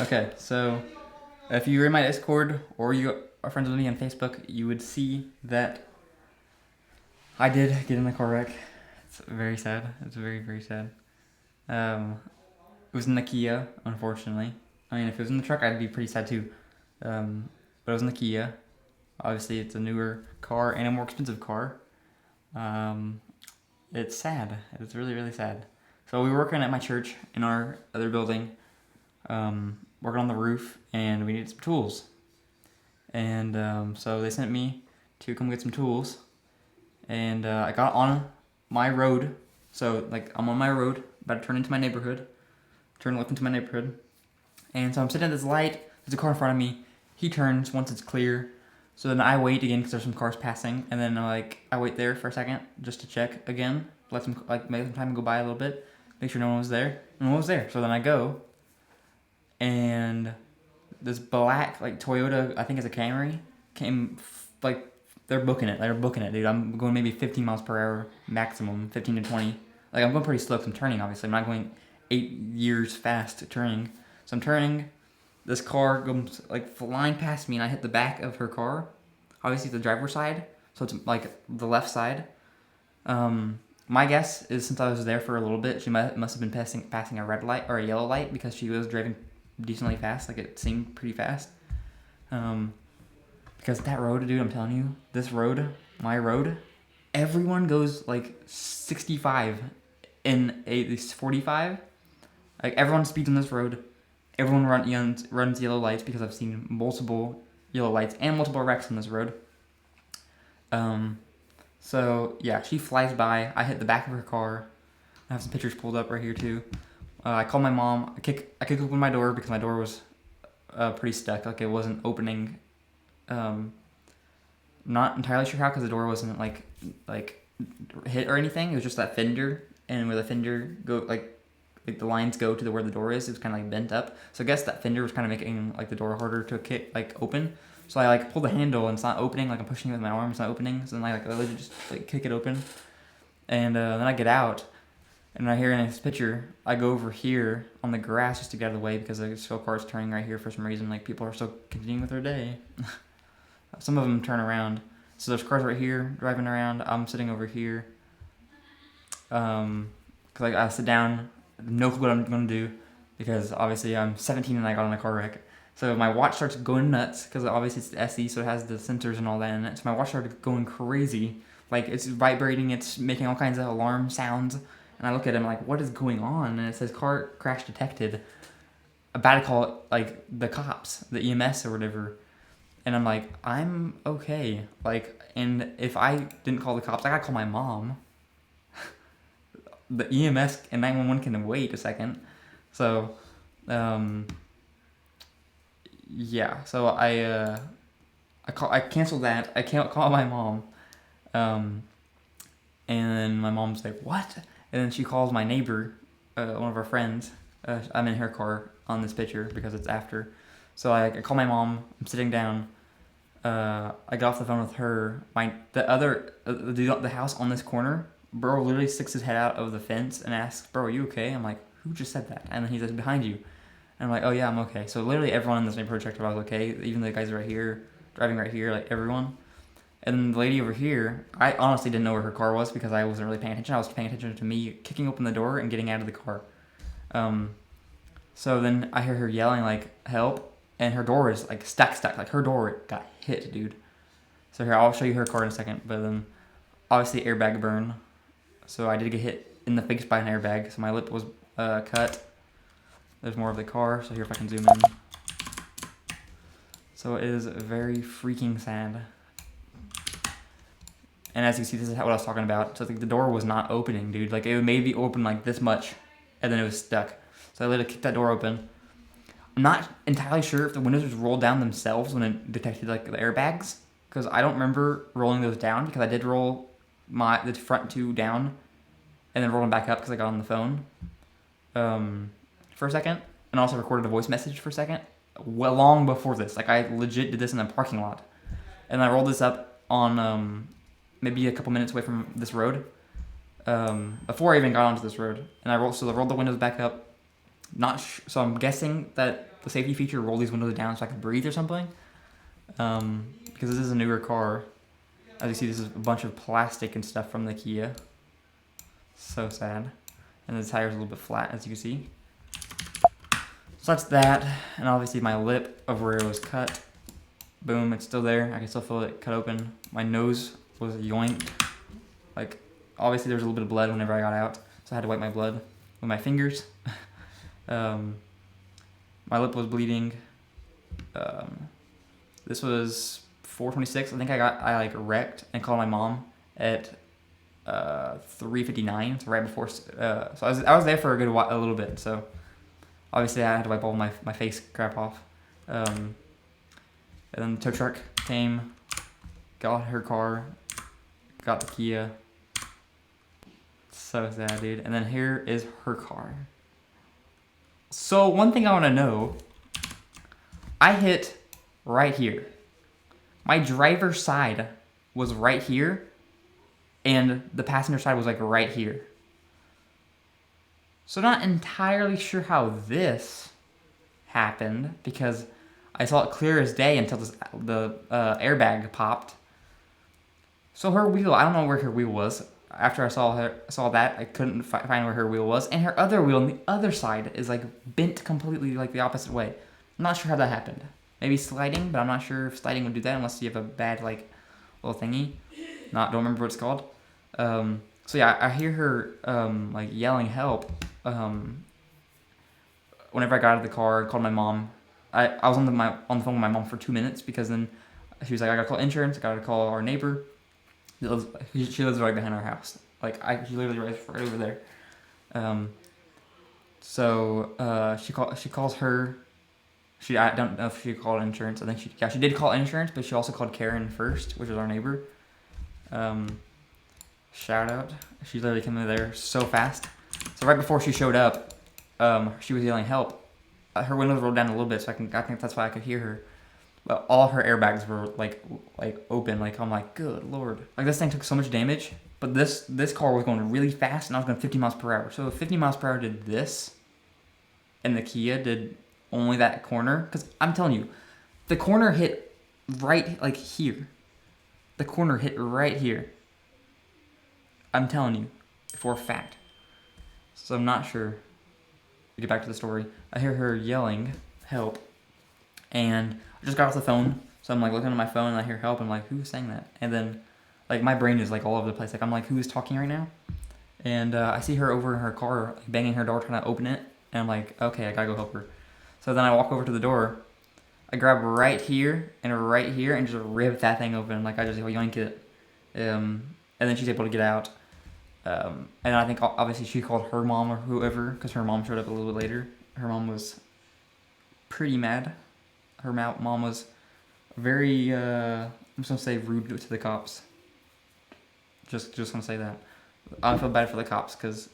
Okay, so if you're in my Discord or you are friends with me on Facebook, you would see that I did get in a car wreck. It's very sad. It's very, very sad. It was in the Kia, unfortunately. I mean, if it was in the truck, I'd be pretty sad too. But it was in the Kia. Obviously, it's a newer car and a more expensive car. Um, it's sad. It's really, really sad. So we were working at my church in our other building, working on the roof, and we needed some tools. And so they sent me to come get some tools, and I got on my road. So like I'm on my road, about to turn into my neighborhood, turn left into my neighborhood, and so I'm sitting at this light. There's a car in front of me. He turns once it's clear. So then I wait again because there's some cars passing, and then I wait there for a second just to check again, let some make some time go by a little bit, make sure no one was there. No one was there. So then I go, and this black like Toyota, I think it's a Camry, came like they're booking it. They're booking it, dude. I'm going maybe 15 miles per hour maximum, 15 to 20. Like I'm going pretty slow 'cause I'm turning. Obviously, I'm not going 8 years fast turning. So I'm turning. This car comes like flying past me, and I hit the back of her car. Obviously, the driver's side, so it's like the left side. My guess is since I was there for a little bit, she must have been passing a red light or a yellow light because she was driving decently fast. Like it seemed pretty fast. Um, because that road, dude, I'm telling you, this road, my road, everyone goes like 65 in a 45. Like everyone speeds on this road. Everyone runs yellow lights because I've seen multiple yellow lights and multiple wrecks on this road. Um, so yeah, she flies by. I hit the back of her car. I have some pictures pulled up right here too. I call my mom. I kick open my door because my door was pretty stuck. Like it wasn't opening. Not entirely sure how because the door wasn't like hit or anything. It was just that fender, and where the fender go like the lines go to where the door is. It was kind of like bent up. So I guess that fender was kind of making like the door harder to kick like open. So I like pull the handle and it's not opening. Like I'm pushing it with my arm, it's not opening. So then I like just like kick it open, and then I get out. And right here in this picture, I go over here on the grass just to get out of the way because there's still cars turning right here for some reason. Like people are still continuing with their day. Some of them turn around. So there's cars right here driving around. I'm sitting over here. Cause like I sit down, no clue what I'm gonna do, because obviously I'm 17 and I got in a car wreck. So my watch starts going nuts because obviously it's the SE, so it has the sensors and all that in it. So my watch started going crazy, like it's vibrating, it's making all kinds of alarm sounds. And I look at it, I'm like, what is going on? And it says car crash detected. About to call it like the cops, the EMS or whatever. And I'm like, I'm okay. Like, and if I didn't call the cops, I gotta call my mom. The EMS and 911 can wait a second. So, um, yeah. So I canceled that. I can't call my mom. Um, and then my mom's like, what? And then she calls my neighbor, one of our friends. I'm in her car on this picture because it's after. So I call my mom. I'm sitting down. I got off the phone with her. The house on this corner, bro literally sticks his head out of the fence and asks, "Bro, are you okay?" I'm like, "Who just said that?" And then he says, "Behind you." And I'm like, "Oh yeah, I'm okay." So literally everyone in this neighborhood checked if I was okay. Even the guys right here, driving right here, like everyone. And then the lady over here, I honestly didn't know where her car was because I wasn't really paying attention. I was paying attention to me kicking open the door and getting out of the car. Um, so then I hear her yelling like help, and her door is like stuck. Like her door got hit, dude. So here, I'll show you her car in a second. But then obviously airbag burn. So I did get hit in the face by an airbag. So my lip was cut. There's more of the car. So here, if I can zoom in. So it is very freaking sad. And as you see, this is what I was talking about. So like the door was not opening, dude. Like it would maybe open like this much, and then it was stuck. So I literally kicked that door open. I'm not entirely sure if the windows just rolled down themselves when it detected like the airbags, because I don't remember rolling those down because I did roll the front two down, and then roll them back up because I got on the phone, for a second, and also recorded a voice message for a second, well long before this. Like I legit did this in the parking lot, and I rolled this up on maybe a couple minutes away from this road, before I even got onto this road, and I rolled the windows back up. So I'm guessing that the safety feature, roll these windows down so I could breathe or something. Because this is a newer car. As you see, this is a bunch of plastic and stuff from the Kia. So sad. And the tire's a little bit flat, as you can see. So that's that. And obviously my lip of where it was cut. Boom, it's still there. I can still feel it cut open. My nose was yoinked. Like, obviously there was a little bit of blood whenever I got out. So I had to wipe my blood with my fingers. My lip was bleeding. This was 4:26. I think I like wrecked and called my mom at 3:59. So right before. So I was there for a little bit. So obviously I had to wipe all my face crap off. And then the tow truck came, got her car, got the Kia. So sad, dude. And then here is her car. So one thing I want to know, I hit right here. My driver's side was right here, and the passenger side was like right here. So not entirely sure how this happened, because I saw it clear as day until the airbag popped. So her wheel, I don't know where her wheel was. After I saw that, I couldn't find where her wheel was, and her other wheel on the other side is like bent completely like the opposite way. I'm not sure how that happened. Maybe sliding, but I'm not sure if sliding would do that unless you have a bad like little thingy. Don't remember what it's called. So yeah, I hear her like yelling help. Whenever I got out of the car, I called my mom. I was on the phone with my mom for 2 minutes, because then she was like, I gotta call insurance. I gotta call our neighbor. She lives right behind our house. Like she literally right over there. So she calls her. I don't know if she called insurance. I think she did call insurance, but she also called Karen first, which is our neighbor. Shout out. She literally came in there so fast. So right before she showed up, she was yelling help. Her windows rolled down a little bit, so I think that's why I could hear her. But all her airbags were like open. Like, I'm like, good lord. Like, this thing took so much damage. But this car was going really fast, and I was going 50 miles per hour. So if 50 miles per hour did this, and the Kia did only that corner, because I'm telling you, the corner hit right like here. The corner hit right here. I'm telling you, for a fact. So I'm not sure. To get back to the story, I hear her yelling help, and I just got off the phone, so I'm like looking at my phone and I hear help, and I'm like, who's saying that? And then like my brain is like all over the place. Like, I'm like, who is talking right now? And I see her over in her car, like, banging her door, trying to open it, and I'm like, okay, I gotta go help her. So then I walk over to the door, I grab right here, and just rip that thing open. Like, I just yoink it, and then she's able to get out. And I think obviously she called her mom or whoever, because her mom showed up a little bit later. Her mom was pretty mad. Her mom was very, I'm just gonna say, rude to the cops. Just gonna say that. I feel bad for the cops, because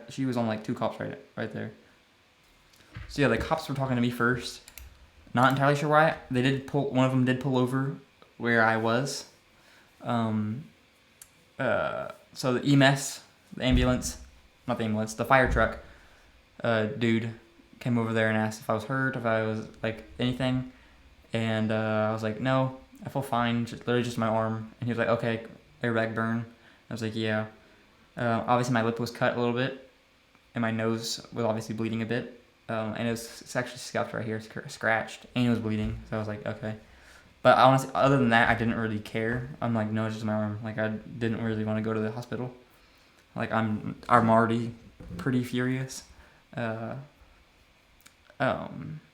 she was on like 2 cops right there. So yeah, the cops were talking to me first. Not entirely sure why. One of them did pull over where I was. So the EMS, the fire truck, dude came over there and asked if I was hurt, if I was like anything, and I was like, no, I feel fine, literally just my arm. And he was like, okay, airbag burn. I was like, yeah. Obviously my lip was cut a little bit, and my nose was obviously bleeding a bit, and it's actually scuffed right here, scratched, and it was bleeding. So I was like, okay. But honestly, other than that, I didn't really care. I'm like, no, it's just my arm. Like, I didn't really want to go to the hospital. Like, I'm already pretty furious. And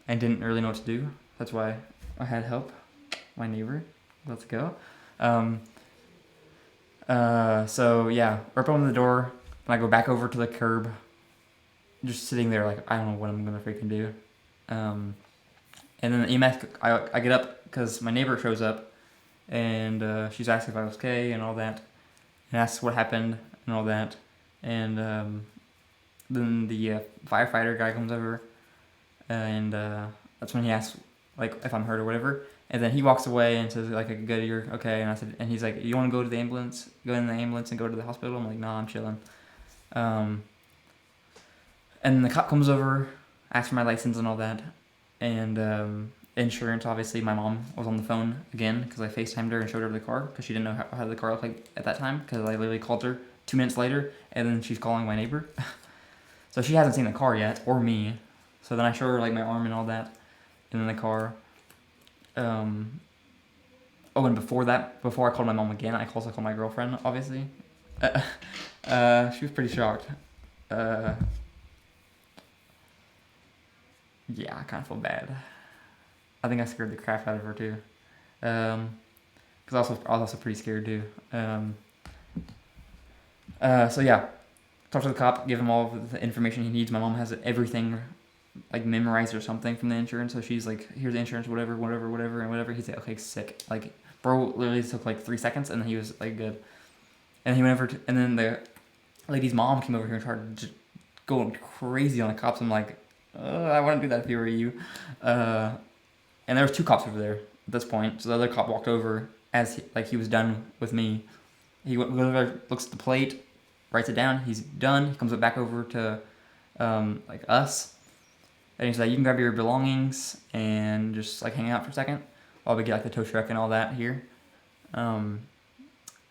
didn't really know what to do. That's why I had help. My neighbor. Let's go. So yeah, rip open the door, and I go back over to the curb. Just sitting there like, I don't know what I'm gonna freaking do. And then the EMS, I get up, because my neighbor shows up, and she's asking if I was okay and all that, and asks what happened and all that, and then the firefighter guy comes over, and that's when he asks like if I'm hurt or whatever, and then he walks away and says like, good, you're okay, and he's like, you want to go to the ambulance, go in the ambulance and go to the hospital? I'm like, nah, I'm chilling. And the cop comes over, asks for my license and all that. And insurance, obviously, my mom was on the phone again because I FaceTimed her and showed her the car because she didn't know how the car looked like at that time because I literally called her 2 minutes later and then she's calling my neighbor. So she hasn't seen the car yet or me. So then I showed her like my arm and all that in the car. Oh, and before I called my mom again, I also called my girlfriend, obviously. She was pretty shocked. Yeah, I kind of feel bad. I think I scared the crap out of her too. Because I was also pretty scared too. So yeah, talk to the cop, give him all of the information he needs. My mom has everything like memorized or something from the insurance, so she's like, here's the insurance, whatever, and whatever. He's like, okay, sick. Like, bro literally took like 3 seconds and he was like good. And he went over and then the lady's mom came over here and started just going crazy on the cops. I'm like, I wouldn't do that if you were you. And there was 2 cops over there at this point. So the other cop walked over as he was done with me. He goes over, looks at the plate, writes it down. He's done. He comes back over to like us. And he's like, you can grab your belongings and just like hang out for a second while we get like the tow truck and all that here. And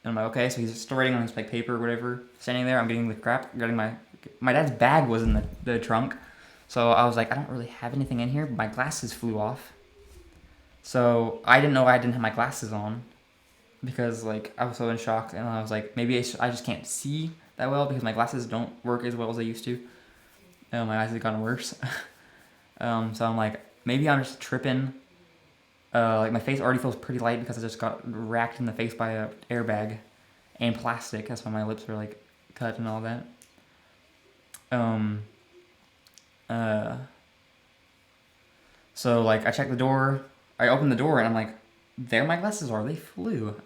I'm like, okay. So he's still writing on his like paper or whatever, standing there. I'm getting the crap. Getting my dad's bag was in the trunk. So I was like, I don't really have anything in here. But my glasses flew off. So I didn't know I didn't have my glasses on because like I was so in shock, and I was like, maybe I just can't see that well because my glasses don't work as well as they used to. My eyes have gotten worse. So I'm like, maybe I'm just tripping. Like my face already feels pretty light because I just got racked in the face by a airbag and plastic. That's why my lips are like cut and all that. So like I checked the door. I opened the door and I'm like, there my glasses are. They flew.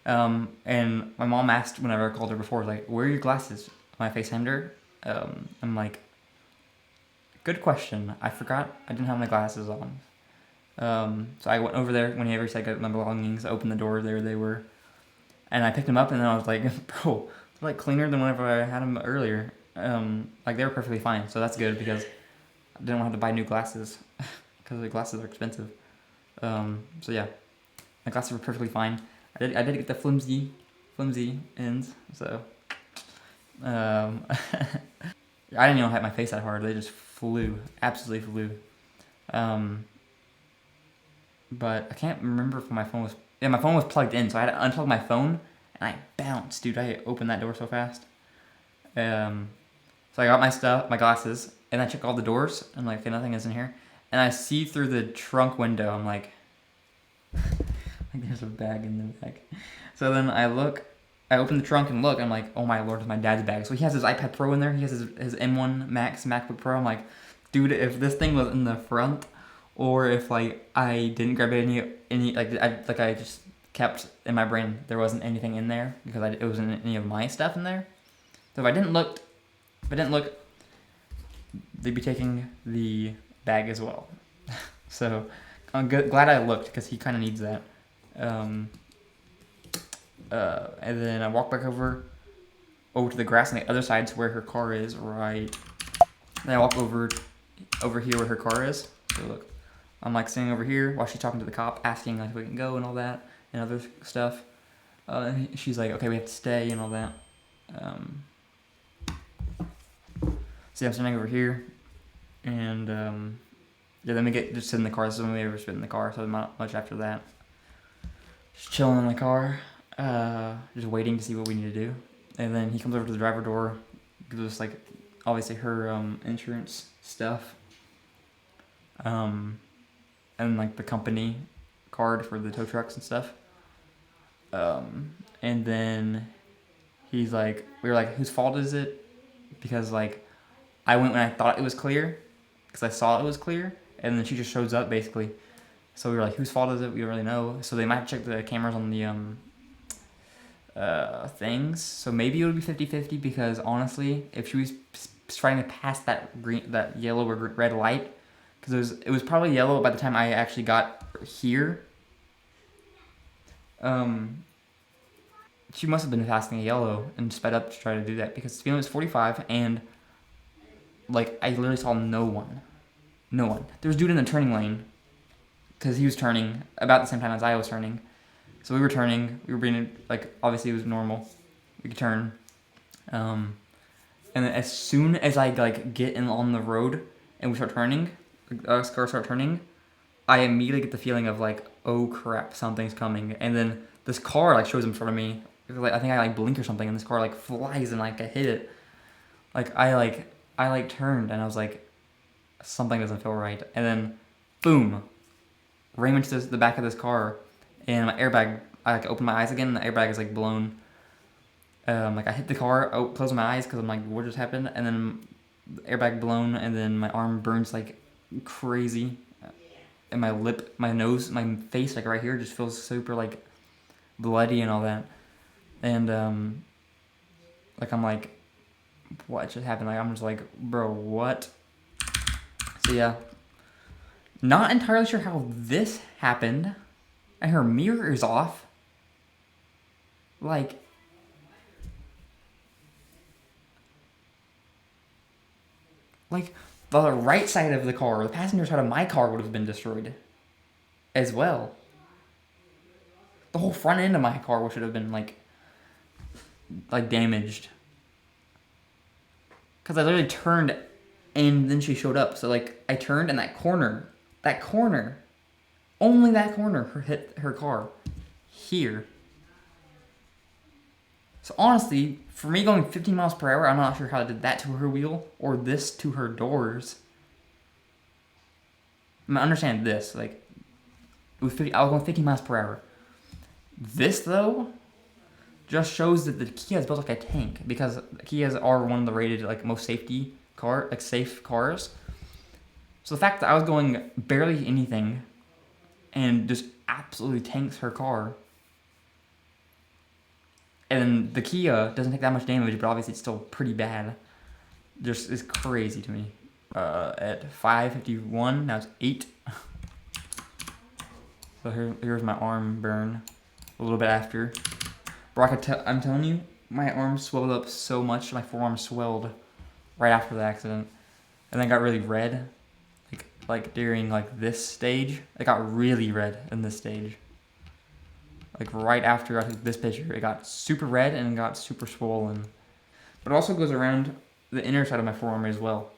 And my mom asked whenever I called her before, like, where are your glasses? When I FaceTimed her, I'm like, good question. I forgot I didn't have my glasses on. So I went over there whenever he said I got my belongings. I opened the door. There they were. And I picked them up and then I was like, bro, they're like cleaner than whenever I had them earlier. Like they were perfectly fine. So that's good because I didn't have to buy new glasses because the glasses are expensive. So yeah, my glasses were perfectly fine. I did get the flimsy ends. So I didn't even hit my face that hard. They just flew, absolutely flew. But I can't remember if my phone was. Yeah, my phone was plugged in, so I had to unplug my phone, and I bounced, dude. I opened that door so fast. So I got my stuff, my glasses, and I check all the doors. I'm like, okay, nothing is in here. And I see through the trunk window. I'm like there's a bag in the back. So then I open the trunk and look. I'm like, oh my lord, it's my dad's bag. So he has his iPad Pro in there. He has his M1 Max MacBook Pro. I'm like, dude, if this thing was in the front, or if like I didn't grab any I just kept in my brain there wasn't anything in there because it wasn't any of my stuff in there. So if I didn't look, they'd be taking the bag as well. So I'm glad I looked because he kind of needs that. And then I walk back over to the grass on the other side to where her car is, right. Then I walk over here where her car is. So look, I'm like sitting over here while she's talking to the cop, asking like if we can go and all that and other stuff. She's like, okay, we have to stay and all that. See, I'm sitting over here, and yeah, then we just sit in the car. This is when we ever sit in the car, so not much after that. Just chilling in the car, just waiting to see what we need to do. And then he comes over to the driver door, gives us like obviously her insurance stuff, and like the company card for the tow trucks and stuff. And then he's like, we were like, whose fault is it? Because like I went when I thought it was clear, because I saw it was clear, and then she just shows up basically. So we were like, whose fault is it? We don't really know. So they might check the cameras on the things. So maybe it would be 50-50 because honestly, if she was trying to pass that yellow or red light, because it was probably yellow by the time I actually got here. She must have been passing a yellow and sped up to try to do that because the speed limit was 45 and like I literally saw no one. No one. There was a dude in the turning lane, because he was turning about the same time as I was turning. So we were turning. We were being, like, obviously it was normal. We could turn. And then as soon as I, like, get in on the road and we start turning, us cars start turning, I immediately get the feeling of, like, oh crap, something's coming. And then this car, like, shows in front of me. Like, I think I, like, blink or something, and this car, like, flies, and, like, I hit it. Like, I turned, and I was like, something doesn't feel right. And then, boom, ram into the back of this car, and my airbag, I, like, open my eyes again, and the airbag is, like, blown. Like, I hit the car, close my eyes, because I'm like, what just happened? And then the airbag blown, and then my arm burns, like, crazy. And my lip, my nose, my face, like, right here, just feels super, like, bloody and all that. And, like, I'm like, what just happened? Like, I'm just like, bro, what? So, yeah. Not entirely sure how this happened. And her mirror is off. Like, the right side of the car, the passenger side of my car would have been destroyed as well. The whole front end of my car should have been, like damaged. Because I literally turned and then she showed up. So, like, I turned and that corner, only that corner hit her car. Here. So, honestly, for me going 15 miles per hour, I'm not sure how I did that to her wheel or this to her doors. I mean, I understand this. Like, I was going 15 miles per hour. This, though, just shows that the Kia is built like a tank, because Kias are one of the rated, like, most safe cars. So the fact that I was going barely anything and just absolutely tanks her car, and the Kia doesn't take that much damage, but obviously it's still pretty bad, just is crazy to me. At 5:51, now it's 8. So here's my arm burn a little bit after. Bro, I'm telling you, my arm swelled up so much, my forearm swelled right after the accident. And then got really red, like during, like, this stage. It got really red in this stage. Like, right after I took this picture, it got super red and it got super swollen. But it also goes around the inner side of my forearm as well.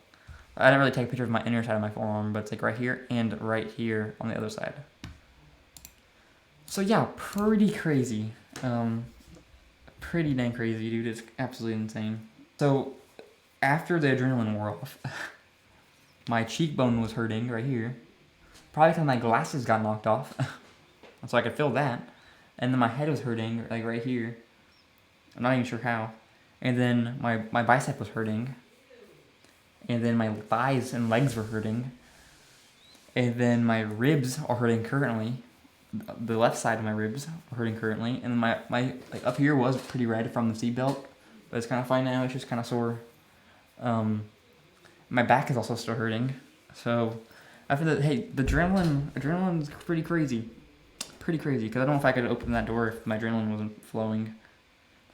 I didn't really take a picture of my inner side of my forearm, but it's, like, right here and right here on the other side. So yeah, pretty crazy. Pretty dang crazy, dude. It's absolutely insane. So, after the adrenaline wore off, my cheekbone was hurting right here. Probably because my glasses got knocked off. So I could feel that. And then my head was hurting, like, right here. I'm not even sure how. And then my bicep was hurting. And then my thighs and legs were hurting. And then my ribs are hurting currently. The left side of my ribs are hurting currently. And my like, up here was pretty red from the seatbelt. But it's kind of fine now. It's just kind of sore. My back is also still hurting. So after that, hey, the adrenaline's pretty crazy. Pretty crazy. Because I don't know if I could open that door if my adrenaline wasn't flowing.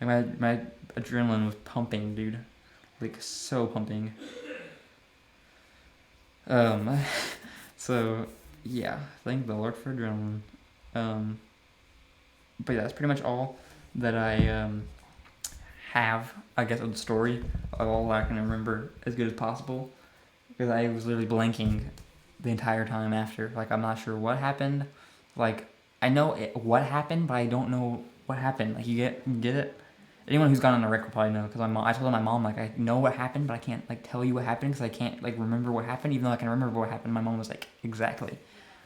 Like, my adrenaline was pumping, dude. Like, so pumping. So, yeah. Thank the Lord for adrenaline. But yeah, that's pretty much all that I, have, I guess, of the story, of all I can remember as good as possible, because I was literally blanking the entire time after. Like, I'm not sure what happened. Like, I know what happened, but I don't know what happened. Like, you get it? Anyone who's gone on a wreck will probably know, because I told my mom, like, I know what happened, but I can't, like, tell you what happened, because I can't, like, remember what happened, even though I can remember what happened. My mom was like, exactly.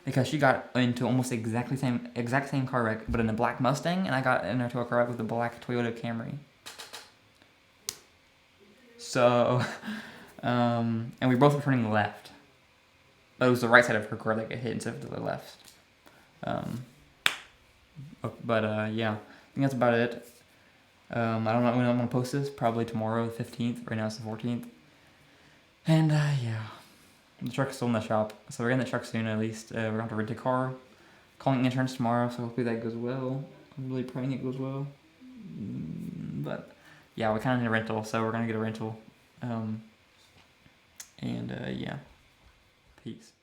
Because she got into almost the exact same car wreck, but in a black Mustang, and I got into a car wreck with a black Toyota Camry. So, and we both were turning left. But it was the right side of her car that got hit instead of the left. Yeah, I think that's about it. I don't know when I'm going to post this. Probably tomorrow, the 15th. Right now it's the 14th. And, yeah. The truck's still in the shop. So we're getting the truck soon, at least. We're going to have to rent a car. Calling insurance tomorrow, so hopefully that goes well. I'm really praying it goes well. But, yeah, we kind of need a rental, so we're going to get a rental. Yeah. Peace. Peace.